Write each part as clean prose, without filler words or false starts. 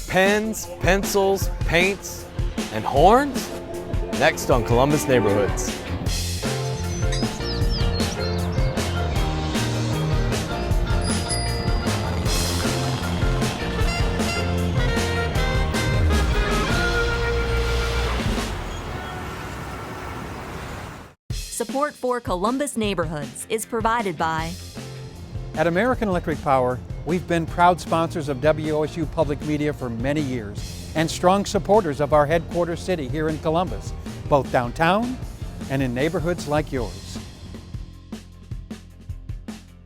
pens, pencils, paints, and horns? Next on Columbus Neighborhoods. Support for Columbus Neighborhoods is provided by At American Electric Power, we've been proud sponsors of WOSU Public Media for many years and strong supporters of our headquarters city here in Columbus, both downtown and in neighborhoods like yours.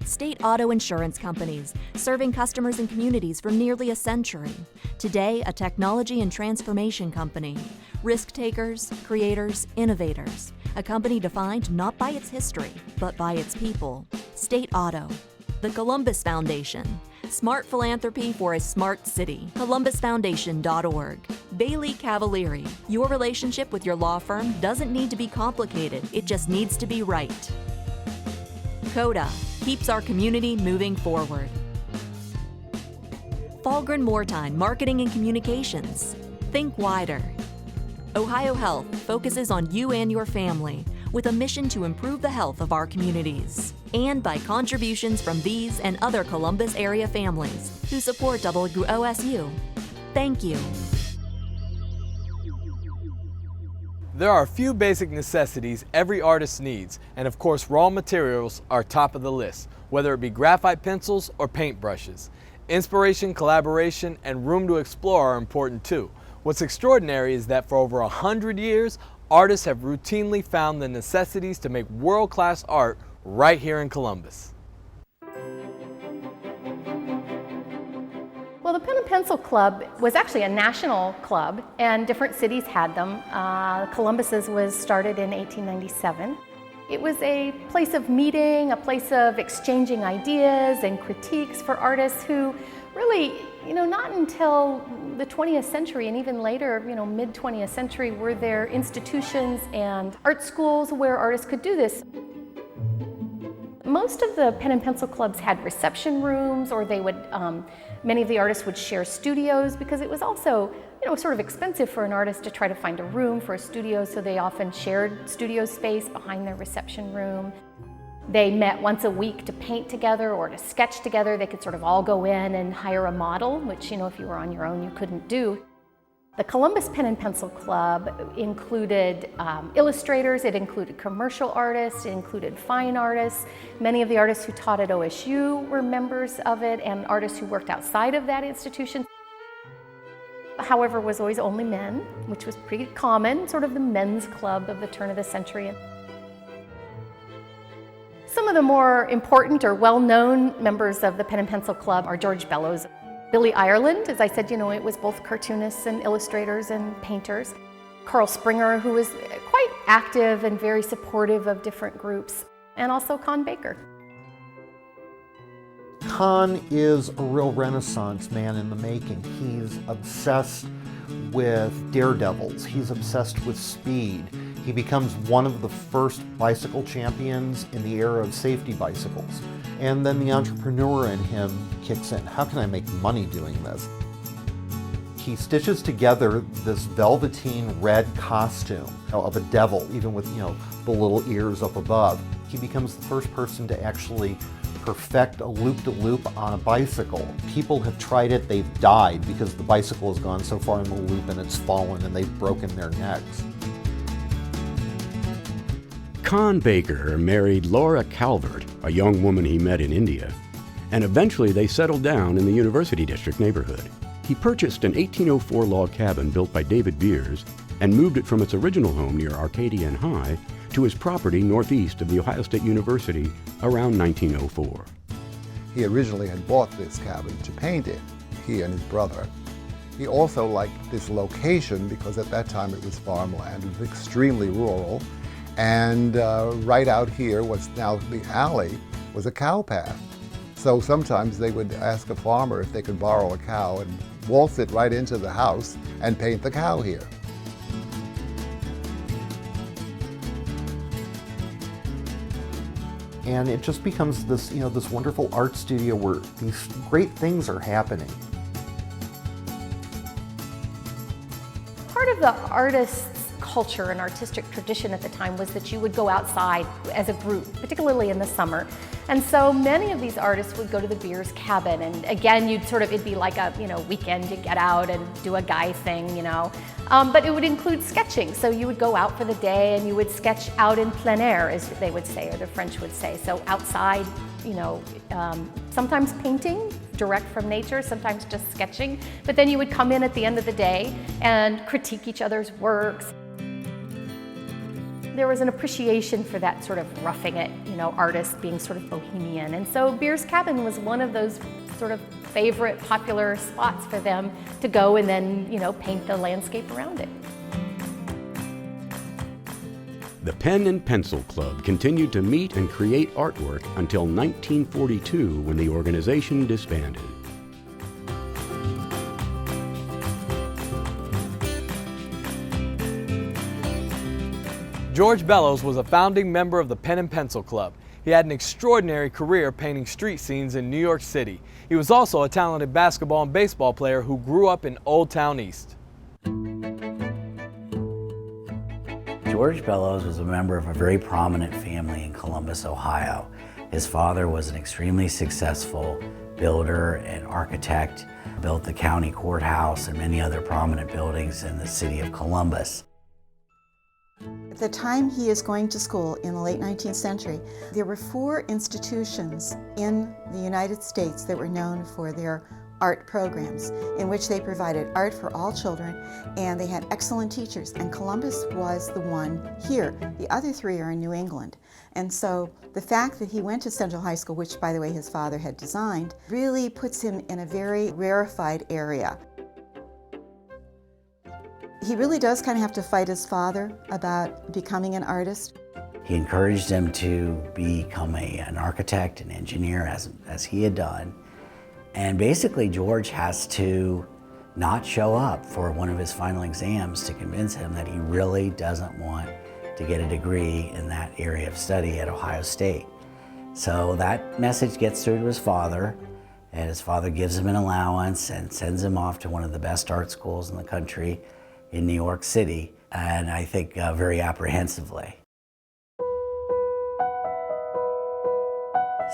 State Auto Insurance Companies, serving customers and communities for nearly a century. Today, a technology and transformation company. Risk takers, creators, innovators. A company defined not by its history, but by its people. State Auto. The Columbus Foundation. Smart philanthropy for a smart city. ColumbusFoundation.org. Bailey Cavalieri. Your relationship with your law firm doesn't need to be complicated, it just needs to be right. CODA. Keeps our community moving forward. Falgren Moortime Marketing and Communications. Think wider. Ohio Health focuses on you and your family with a mission to improve the health of our communities. And by contributions from these and other Columbus area families who support WOSU. Thank you. There are a few basic necessities every artist needs, and of course raw materials are top of the list, whether it be graphite pencils or paintbrushes. Inspiration, collaboration, and room to explore are important too. What's extraordinary is that for over 100 years, artists have routinely found the necessities to make world-class art right here in Columbus. Well, the Pen and Pencil Club was actually a national club, and different cities had them. Columbus's was started in 1897. It was a place of meeting, a place of exchanging ideas and critiques for artists who really, not until the 20th century and even later, mid-20th century, were there institutions and art schools where artists could do this. Most of the Pen and Pencil clubs had reception rooms, or they would, many of the artists would share studios, because it was also, sort of expensive for an artist to try to find a room for a studio, so they often shared studio space behind their reception room. They met once a week to paint together or to sketch together. They could sort of all go in and hire a model, which, if you were on your own, you couldn't do. The Columbus Pen and Pencil Club included illustrators, it included commercial artists, it included fine artists. Many of the artists who taught at OSU were members of it, and artists who worked outside of that institution. However, it was always only men, which was pretty common, sort of the men's club of the turn of the century. Some of the more important or well-known members of the Pen and Pencil Club are George Bellows. Billy Ireland, as I said, it was both cartoonists and illustrators and painters. Carl Springer, who was quite active and very supportive of different groups. And also Con Baker. Con is a real Renaissance man in the making. He's obsessed with daredevils. He's obsessed with speed. He becomes one of the first bicycle champions in the era of safety bicycles. And then the entrepreneur in him kicks in. How can I make money doing this? He stitches together this velveteen red costume of a devil, even with the little ears up above. He becomes the first person to actually perfect a loop-de-loop on a bicycle. People have tried it, they've died because the bicycle has gone so far in the loop and it's fallen and they've broken their necks. Con Baker married Laura Calvert, a young woman he met in India, and eventually they settled down in the University District neighborhood. He purchased an 1804 log cabin built by David Beers and moved it from its original home near Arcadia and High to his property northeast of The Ohio State University around 1904. He originally had bought this cabin to paint it, he and his brother. He also liked this location because at that time it was farmland, it was extremely rural, and right out here, what's now the alley, was a cow path. So sometimes they would ask a farmer if they could borrow a cow and waltz it right into the house and paint the cow here. And it just becomes this, this wonderful art studio where these great things are happening. part of the artist's culture and artistic tradition at the time was that you would go outside as a group, particularly in the summer. And so many of these artists would go to the Beers cabin, and again, it'd be like a weekend to get out and do a guy thing, but it would include sketching. So you would go out for the day and you would sketch out in plein air, as they would say, or the French would say. So outside, sometimes painting direct from nature, sometimes just sketching, but then you would come in at the end of the day and critique each other's works. There was an appreciation for that sort of roughing it, artist being sort of bohemian. And so Beers Cabin was one of those sort of favorite popular spots for them to go and then, paint the landscape around it. The Pen and Pencil Club continued to meet and create artwork until 1942 when the organization disbanded. George Bellows was a founding member of the Pen and Pencil Club. He had an extraordinary career painting street scenes in New York City. He was also a talented basketball and baseball player who grew up in Old Town East. George Bellows was a member of a very prominent family in Columbus, Ohio. His father was an extremely successful builder and architect, built the county courthouse and many other prominent buildings in the city of Columbus. At the time he is going to school in the late 19th century, there were 4 institutions in the United States that were known for their art programs, in which they provided art for all children, and they had excellent teachers, and Columbus was the one here. The other 3 are in New England. And so the fact that he went to Central High School, which by the way his father had designed, really puts him in a very rarefied area. He really does kind of have to fight his father about becoming an artist. He encouraged him to become an architect, an engineer, as he had done. And basically, George has to not show up for one of his final exams to convince him that he really doesn't want to get a degree in that area of study at Ohio State. So that message gets through to his father, and his father gives him an allowance and sends him off to one of the best art schools in the country in New York City, and I think very apprehensively.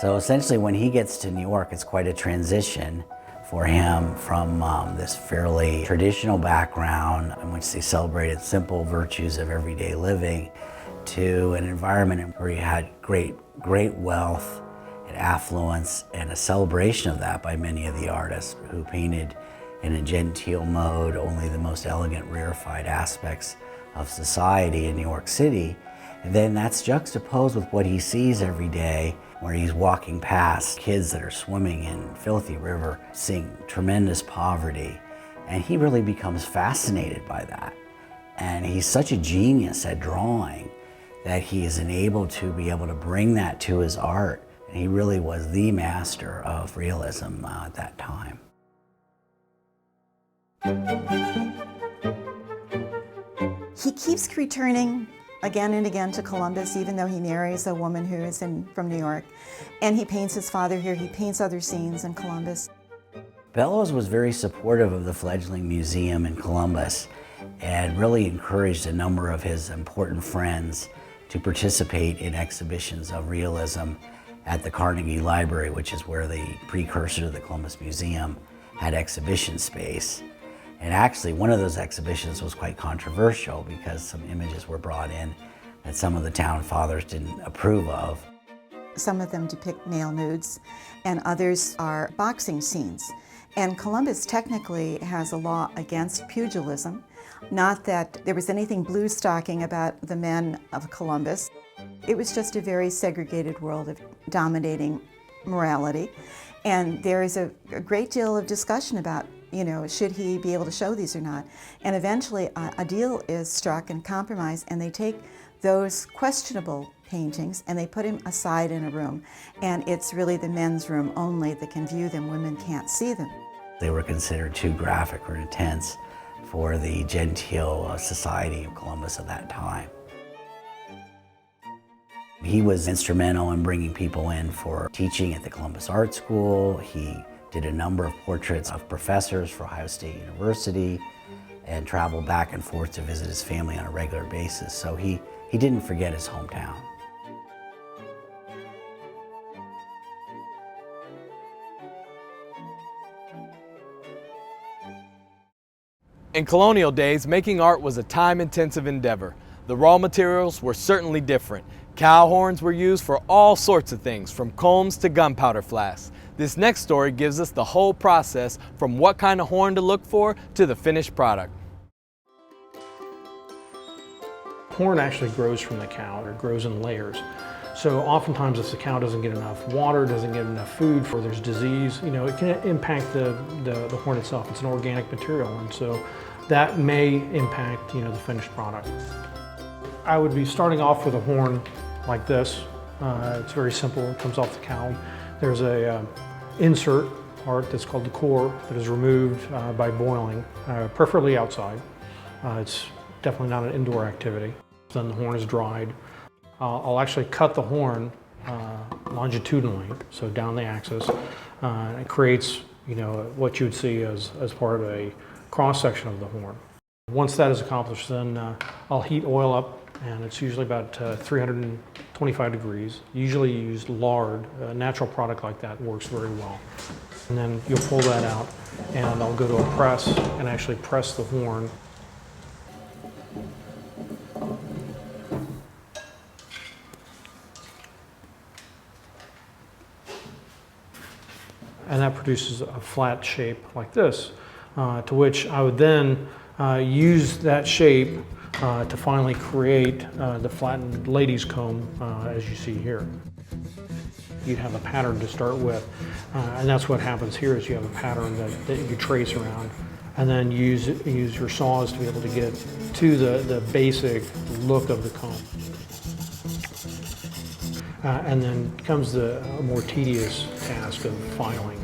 So essentially when he gets to New York, it's quite a transition for him from this fairly traditional background in which they celebrated simple virtues of everyday living to an environment where he had great wealth and affluence and a celebration of that by many of the artists who painted in a genteel mode, only the most elegant, rarefied aspects of society in New York City. And then that's juxtaposed with what he sees every day, where he's walking past kids that are swimming in filthy river, seeing tremendous poverty. And he really becomes fascinated by that. And he's such a genius at drawing that he is enabled to be able to bring that to his art. And he really was the master of realism at that time. He keeps returning again and again to Columbus, even though he marries a woman who is from New York. And he paints his father here, he paints other scenes in Columbus. Bellows was very supportive of the fledgling museum in Columbus and really encouraged a number of his important friends to participate in exhibitions of realism at the Carnegie Library, which is where the precursor to the Columbus Museum had exhibition space. And actually, one of those exhibitions was quite controversial because some images were brought in that some of the town fathers didn't approve of. Some of them depict male nudes, and others are boxing scenes. And Columbus technically has a law against pugilism. Not that there was anything blue-stocking about the men of Columbus. It was just a very segregated world of dominating morality. And there is a great deal of discussion about, should he be able to show these or not? And eventually a deal is struck and compromise, and they take those questionable paintings and they put him aside in a room. And it's really the men's room only that can view them. Women can't see them. They were considered too graphic or intense for the genteel society of Columbus at that time. He was instrumental in bringing people in for teaching at the Columbus Art School. He did a number of portraits of professors for Ohio State University. and travel back and forth to visit his family on a regular basis. So he didn't forget his hometown. In colonial days, making art was a time-intensive endeavor. The raw materials were certainly different. Cow horns were used for all sorts of things, from combs to gunpowder flasks. This next story gives us the whole process, from what kind of horn to look for to the finished product. Horn actually grows from the cow, or grows in layers. So oftentimes if the cow doesn't get enough water, doesn't get enough food, or there's disease, it can impact the horn itself. It's an organic material, and so that may impact the finished product. I would be starting off with a horn like this. It's very simple, it comes off the cow. There's a insert part that's called the core that is removed by boiling, preferably outside. It's definitely not an indoor activity. Then the horn is dried. I'll actually cut the horn longitudinally, so down the axis. It creates, what you would see as part of a cross section of the horn. Once that is accomplished, then I'll heat oil up, and it's usually about 325 degrees. Usually you use lard. A natural product like that works very well. And then you'll pull that out, and I'll go to a press and actually press the horn. And that produces a flat shape like this, to which I would then use that shape to finally create the flattened lady's comb, as you see here. You'd have a pattern to start with, and that's what happens here is you have a pattern that you trace around, and then use your saws to be able to get to the basic look of the comb. And then comes the more tedious task of filing.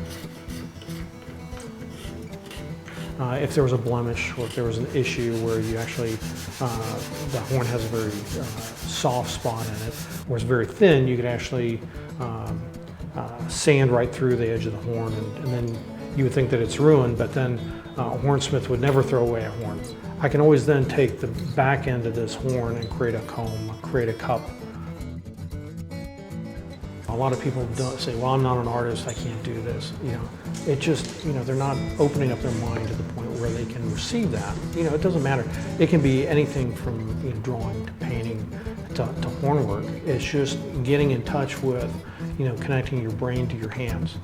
If there was a blemish or if there was an issue where you actually, the horn has a very soft spot in it, or it's very thin, you could actually sand right through the edge of the horn, and then you would think that it's ruined, but then a hornsmith would never throw away a horn. I can always then take the back end of this horn and create a comb, create a cup. A lot of people don't say, well, I'm not an artist, I can't do this. It just, they're not opening up their mind to the point where they can receive that. It doesn't matter. It can be anything from drawing to painting to horn work. It's just getting in touch with, connecting your brain to your hands.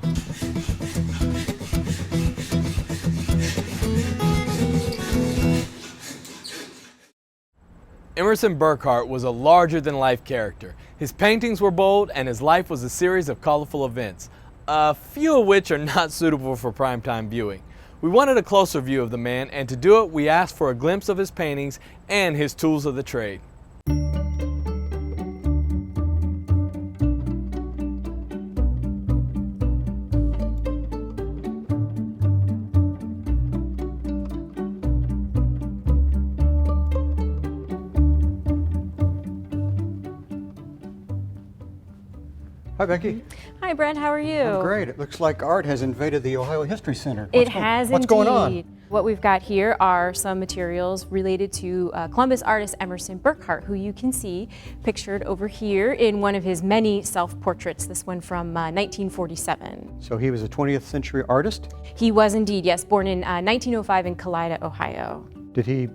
Emerson Burkhart was a larger-than-life character. His paintings were bold, and his life was a series of colorful events, a few of which are not suitable for primetime viewing. We wanted a closer view of the man, and to do it, we asked for a glimpse of his paintings and his tools of the trade. Hi, Becky. Hi, Brent. How are you? I'm great. It looks like art has invaded the Ohio History Center. What's going on? What we've got here are some materials related to Columbus artist Emerson Burkhart, who you can see pictured over here in one of his many self-portraits, this one from 1947. So he was a 20th century artist? He was indeed, yes, born in 1905 in Kalida, Ohio. Did he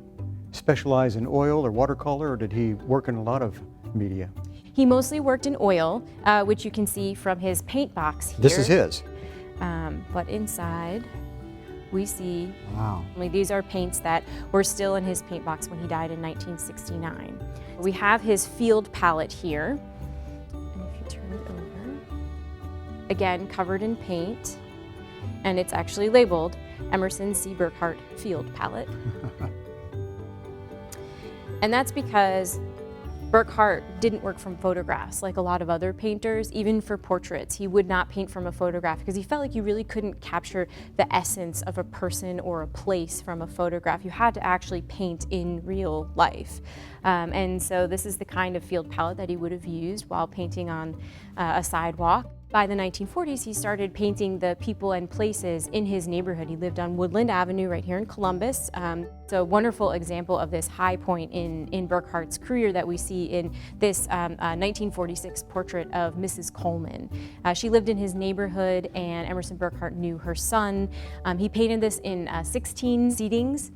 specialize in oil or watercolor, or did he work in a lot of media? He mostly worked in oil, which you can see from his paint box here. This is his? But inside, we see, wow. These are paints that were still in his paint box when he died in 1969. We have his field palette here. And if you turn it over, again, covered in paint, and it's actually labeled Emerson C. Burkhart Field Palette. And that's because Burkhart didn't work from photographs like a lot of other painters. Even for portraits, he would not paint from a photograph because he felt like you really couldn't capture the essence of a person or a place from a photograph. You had to actually paint in real life. And so this is the kind of field palette that he would have used while painting on a sidewalk. By the 1940s, he started painting the people and places in his neighborhood. He lived on Woodland Avenue right here in Columbus. It's a wonderful example of this high point in Burkhart's career that we see in this 1946 portrait of Mrs. Coleman. She lived in his neighborhood, and Emerson Burkhart knew her son. He painted this in 16 seatings,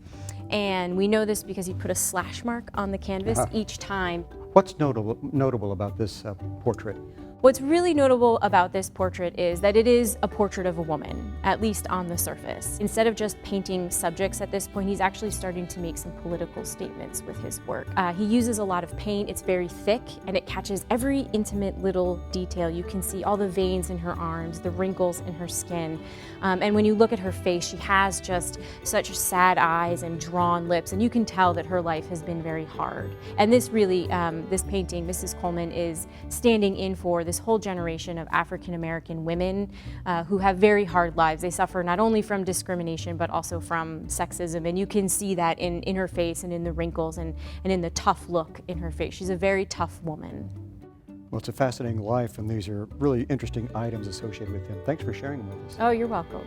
and we know this because he put a slash mark on the canvas each time. What's notable about this portrait? What's really notable about this portrait is that it is a portrait of a woman, at least on the surface. Instead of just painting subjects at this point, he's actually starting to make some political statements with his work. He uses a lot of paint. It's very thick, and it catches every intimate little detail. You can see all the veins in her arms, the wrinkles in her skin. And when you look at her face, she has just such sad eyes and drawn lips, and you can tell that her life has been very hard. And this really, this painting, Mrs. Coleman, is standing in for this whole generation of African-American women who have very hard lives. They suffer not only from discrimination, but also from sexism. And you can see that in her face and in the wrinkles and in the tough look in her face. She's a very tough woman. Well, it's a fascinating life, and these are really interesting items associated with him. Thanks for sharing them with us. Oh, you're welcome.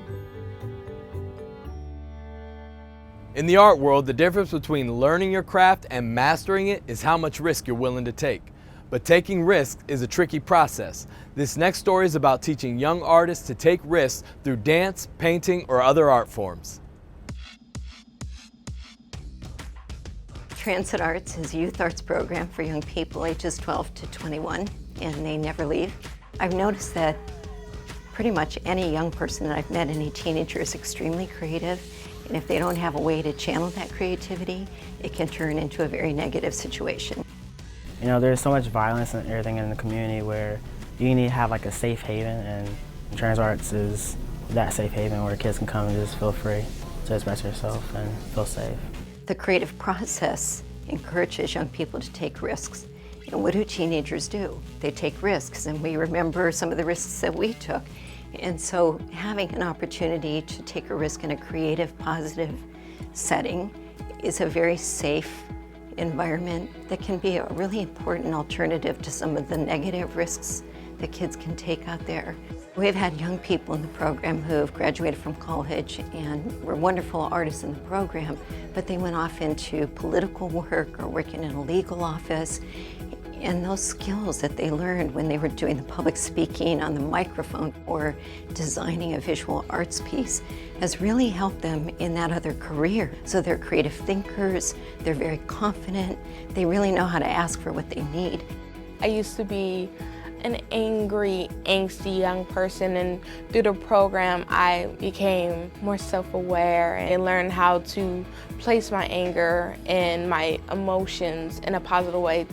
In the art world, the difference between learning your craft and mastering it is how much risk you're willing to take. But taking risks is a tricky process. This next story is about teaching young artists to take risks through dance, painting, or other art forms. Transit Arts is a youth arts program for young people ages 12 to 21, and they never leave. I've noticed that pretty much any young person that I've met, any teenager, is extremely creative, and if they don't have a way to channel that creativity, it can turn into a very negative situation. You know, there's so much violence and everything in the community where you need to have like a safe haven, and Trans Arts is that safe haven where kids can come and just feel free to express yourself and feel safe. The creative process encourages young people to take risks. And what do teenagers do? They take risks, and we remember some of the risks that we took. And so having an opportunity to take a risk in a creative, positive setting is a very safe environment that can be a really important alternative to some of the negative risks that kids can take out there. We've had young people in the program who have graduated from college and were wonderful artists in the program, but they went off into political work or working in a legal office. And those skills that they learned when they were doing the public speaking on the microphone or designing a visual arts piece has really helped them in that other career. So they're creative thinkers, they're very confident, they really know how to ask for what they need. I used to be an angry, angsty young person, and through the program I became more self-aware and learned how to place my anger and my emotions in a positive way.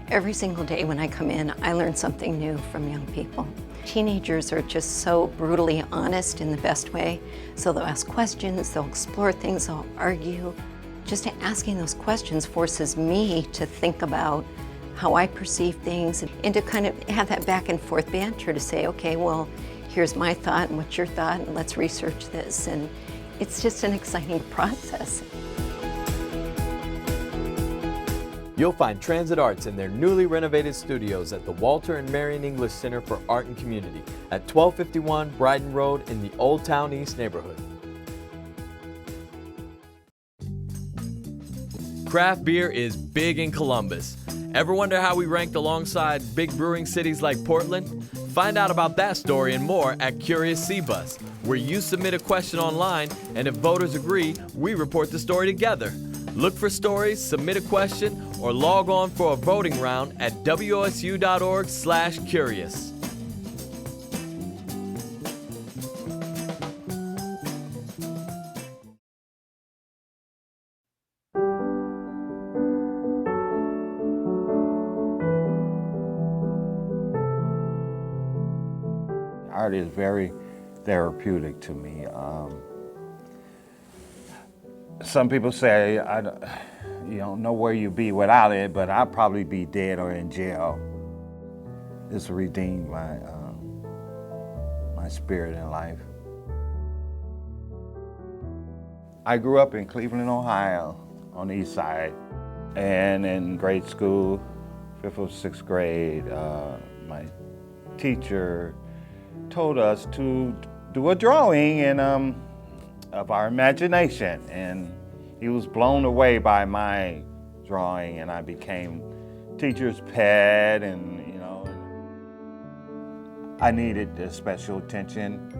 Every single day when I come in, I learn something new from young people. Teenagers are just so brutally honest in the best way. So they'll ask questions, they'll explore things, they'll argue. Just asking those questions forces me to think about how I perceive things and to kind of have that back and forth banter to say, okay, well, here's my thought and what's your thought, and let's research this. And it's just an exciting process. You'll find Transit Arts in their newly renovated studios at the Walter and Marion English Center for Art and Community at 1251 Brighton Road in the Old Town East neighborhood. Craft beer is big in Columbus. Ever wonder how we ranked alongside big brewing cities like Portland? Find out about that story and more at Curious C-Bus, where you submit a question online, and if voters agree, we report the story together. Look for stories, submit a question, or log on for a voting round at wosu.org/curious. Art is very therapeutic to me. Some people say, you don't know where you'd be without it, but I'd probably be dead or in jail. It's redeemed my spirit in life. I grew up in Cleveland, Ohio, on the east side. And in grade school, 5th or 6th grade, my teacher told us to do a drawing of our imagination, and he was blown away by my drawing, and I became teacher's pet, and I needed the special attention.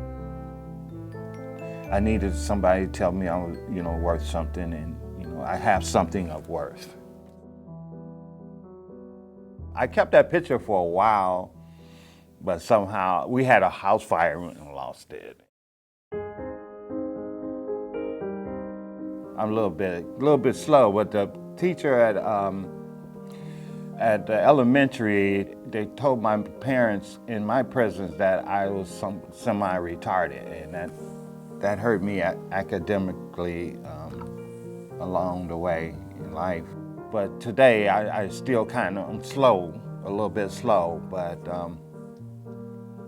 I needed somebody to tell me I was, worth something, and I have something of worth. I kept that picture for a while, but somehow we had a house fire and lost it. I'm a little bit slow, but the teacher at the elementary, they told my parents in my presence that I was semi-retarded, and that hurt me academically along the way in life. But today, I still I'm slow, a little bit slow, but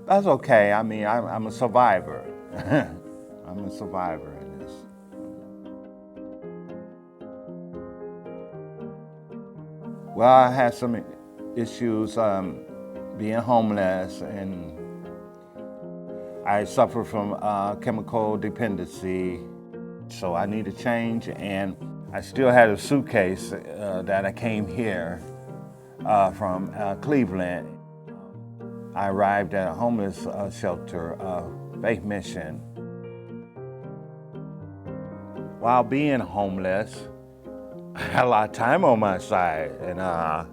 that's okay. I mean, I'm a survivor. I'm a survivor in this. Well, I had some issues being homeless, and I suffer from chemical dependency, so I need a change, and I still had a suitcase that I came here from Cleveland. I arrived at a homeless shelter, Faith Mission. While being homeless, I had a lot of time on my side, and I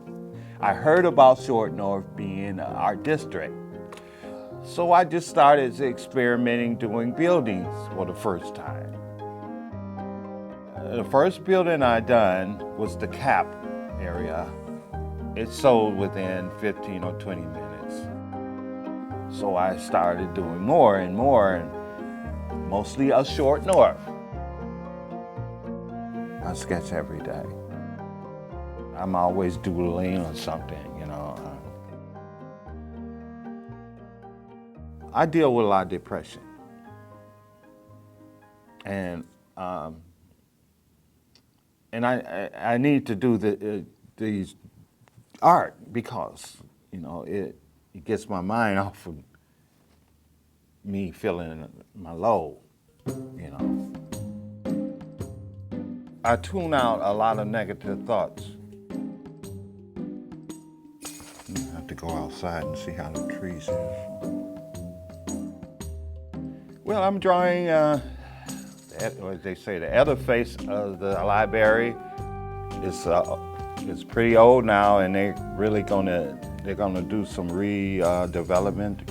heard about Short North being an art district. So I just started experimenting doing buildings for the first time. The first building I done was the CAP area. It sold within 15 or 20 minutes. So I started doing more and more, and mostly a Short North. I sketch every day. I'm always doodling or something, I deal with a lot of depression. And I need to do these art because, it gets my mind off of me feeling my low, I tune out a lot of negative thoughts. I have to go outside and see how the trees are. Well, I'm drawing, as they say, the other face of the library. It's pretty old now, and they're gonna do some redevelopment,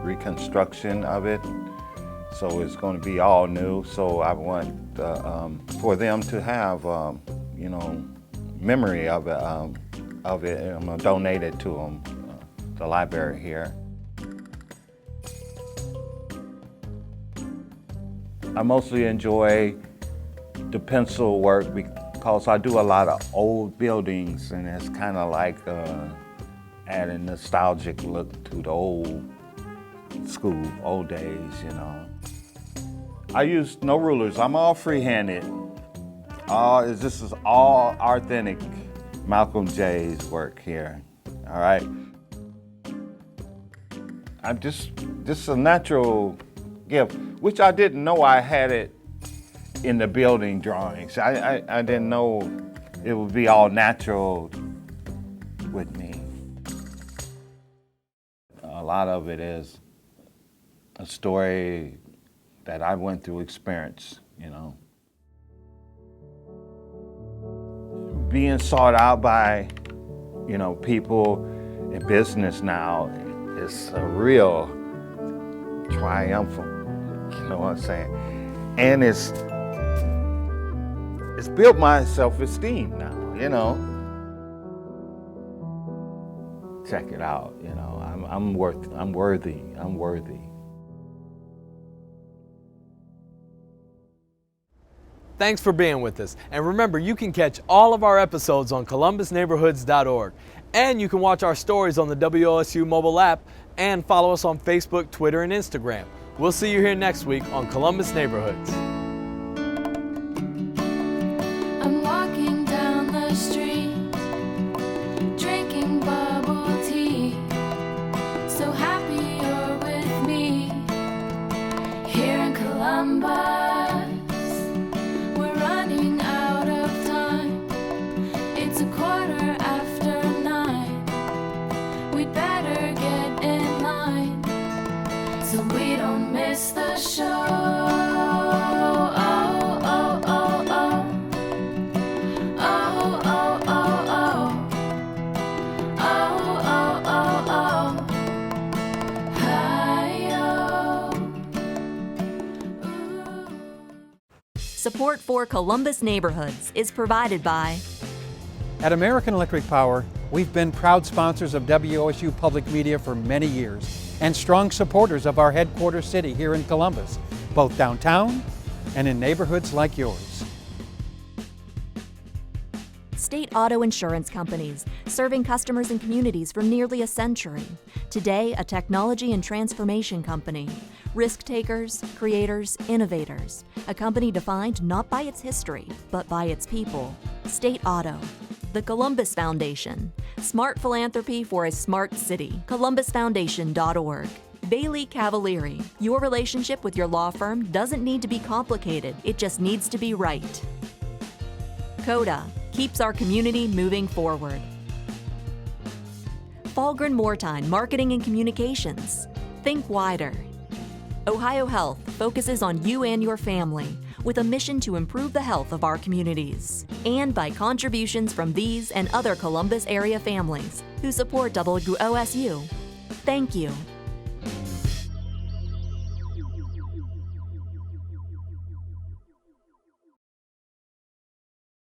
reconstruction of it. So it's going to be all new. So I want for them to have, memory of it. And I'm going to donate it to them, the library here. I mostly enjoy the pencil work because I do a lot of old buildings, and it's kind of like adding a nostalgic look to the old school, old days, I use no rulers. I'm all free-handed. This is all authentic Malcolm J's work here, all right? I'm just a natural gift, which I didn't know I had it in the building drawings. I didn't know it would be all natural with me. A lot of it is a story that I went through experience, Being sought out by, people in business now is a real triumphant, you know what I'm saying? And it's built my self-esteem now, Check it out, I'm worthy. Thanks for being with us. And remember, you can catch all of our episodes on columbusneighborhoods.org. And you can watch our stories on the WOSU mobile app and follow us on Facebook, Twitter, and Instagram. We'll see you here next week on Columbus Neighborhoods. I'm walking down the street, drinking bubble tea. So happy. Support for Columbus neighborhoods is provided by At American Electric Power, we've been proud sponsors of WOSU Public Media for many years and strong supporters of our headquarters city here in Columbus, both downtown and in neighborhoods like yours. State Auto Insurance Companies, serving customers and communities for nearly a century. Today, a technology and transformation company. Risk takers, creators, innovators. A company defined not by its history, but by its people. State Auto. The Columbus Foundation. Smart philanthropy for a smart city. ColumbusFoundation.org. Bailey Cavalieri. Your relationship with your law firm doesn't need to be complicated, it just needs to be right. CODA. Keeps our community moving forward. Falgren Mortine Marketing and Communications. Think wider. Ohio Health focuses on you and your family with a mission to improve the health of our communities. And by contributions from these and other Columbus area families who support WOSU. Thank you.